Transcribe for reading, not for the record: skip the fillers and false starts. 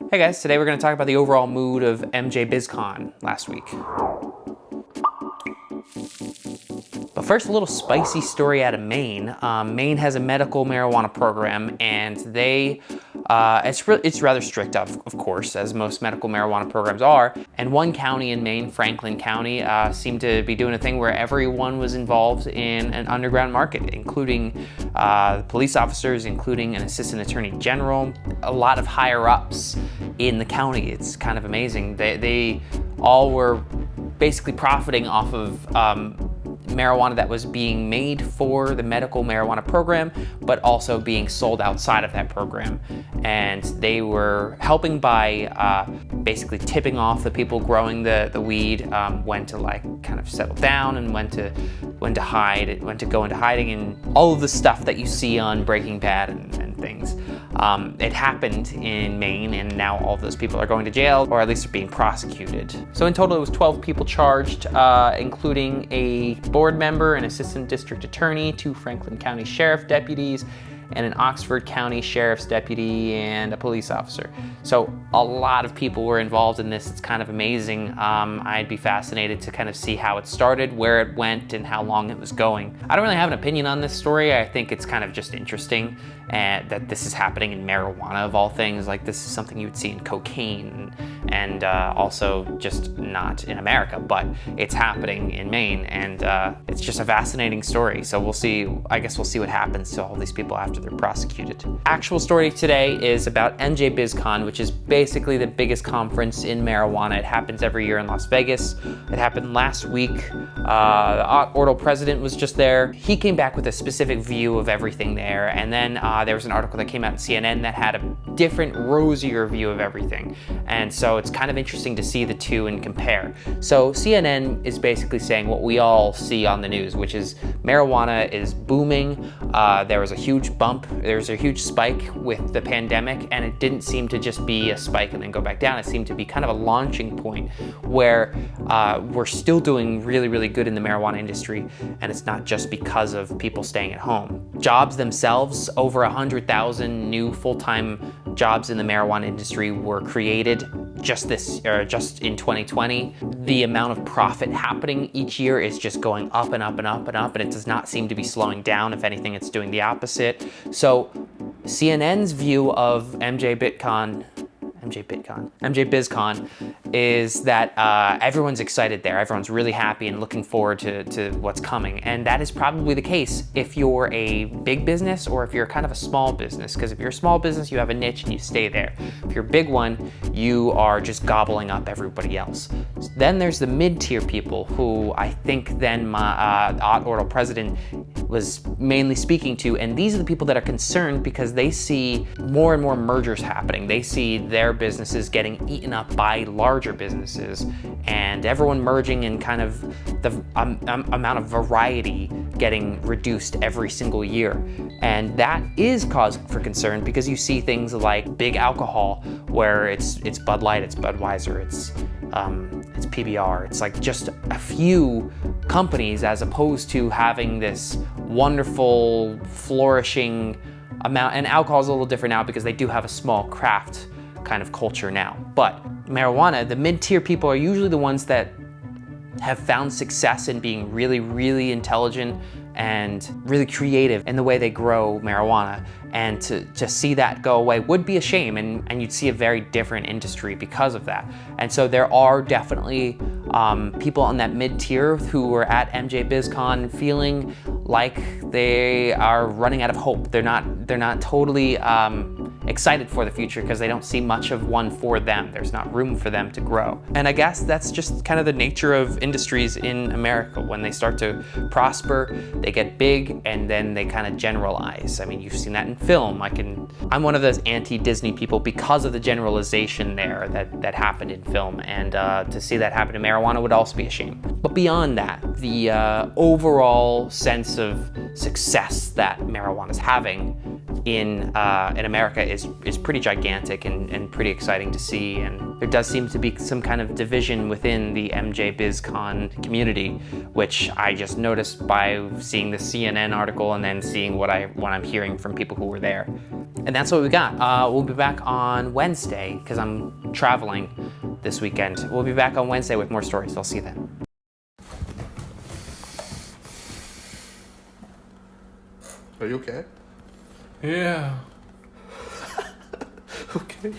Hey guys, today we're going to talk about the overall mood of MJBizCon last week. But first, a little spicy story out of Maine. Maine has a medical marijuana program, and it's rather strict, of course, as most medical marijuana programs are. And one county in Maine, Franklin County, seemed to be doing a thing where everyone was involved in an underground market, including police officers, including an assistant attorney general, a lot of higher ups in the county. It's kind of amazing. They all were basically profiting off of marijuana that was being made for the medical marijuana program, but also being sold outside of that program. And they were helping by basically tipping off the people growing the weed, when to kind of settle down and when to hide, when to go into hiding, and all of the stuff that you see on Breaking Bad and things. It happened in Maine, and now all of those people are going to jail, or at least are being prosecuted. So in total, it was 12 people charged, including a board member, an assistant district attorney, 2 Franklin County sheriff deputies, and an Oxford County sheriff's deputy, and a police officer. So a lot of people were involved in this. It's kind of amazing. I'd be fascinated to kind of see how it started, where it went, and how long it was going. I don't really have an opinion on this story. I think it's kind of just interesting that this is happening in marijuana of all things. Like, this is something you would see in cocaine and also just not in America, but it's happening in Maine, and it's just a fascinating story. So we'll see, I guess we'll see what happens to all these people after they're prosecuted. Actual story today is about MJBizCon, which is basically the biggest conference in marijuana. It happens every year in Las Vegas. It happened last week. The Ordo president was just there. He came back with a specific view of everything there, and then there was an article that came out in CNN that had a different, rosier view of everything. And so it's kind of interesting to see the two and compare. So CNN is basically saying what we all see on the news, which is marijuana is booming. There was a huge bump, there was a huge spike with the pandemic, and it didn't seem to just be a spike and then go back down. It seemed to be kind of a launching point where we're still doing really, really good in the marijuana industry, and it's not just because of people staying at home. Jobs themselves, over 100,000 new full-time jobs in the marijuana industry were created just in 2020. The amount of profit happening each year is just going up and up and up and up, and it does not seem to be slowing down. If anything, it's doing the opposite. So CNN's view of MJBizCon is that everyone's excited there. Everyone's really happy and looking forward to what's coming. And that is probably the case if you're a big business or if you're kind of a small business. Because if you're a small business, you have a niche and you stay there. If you're a big one, you are just gobbling up everybody else. Then there's the mid-tier people who I think then my Ordo president was mainly speaking to, and these are the people that are concerned because they see more and more mergers happening. They see their businesses getting eaten up by larger businesses, and everyone merging, and kind of the amount of variety getting reduced every single year. And that is cause for concern because you see things like big alcohol where it's Bud Light, it's Budweiser, it's PBR. It's like just a few companies as opposed to having this wonderful, flourishing amount. And alcohol is a little different now because they do have a small craft kind of culture now. But marijuana, the mid-tier people are usually the ones that have found success in being really, really intelligent and really creative in the way they grow marijuana. And to see that go away would be a shame, and you'd see a very different industry because of that. And so there are definitely people on that mid-tier who were at MJBizCon feeling like they are running out of hope. They're not totally excited for the future because they don't see much of one for them. There's not room for them to grow. And I guess that's just kind of the nature of industries in America. When they start to prosper, they get big and then they kind of generalize. I mean, you've seen that in film. I'm one of those anti-Disney people because of the generalization there that happened in film. And to see that happen in marijuana would also be a shame. But beyond that, the overall sense of success that marijuana is having in America is pretty gigantic and pretty exciting to see. And there does seem to be some kind of division within the MJ BizCon community, which I just noticed by seeing the CNN article and then seeing what I'm hearing from people who were there. And that's what we got. We'll be back on Wednesday because I'm traveling this weekend. We'll be back on Wednesday with more stories. I'll see you then. Are you okay? Yeah. Okay.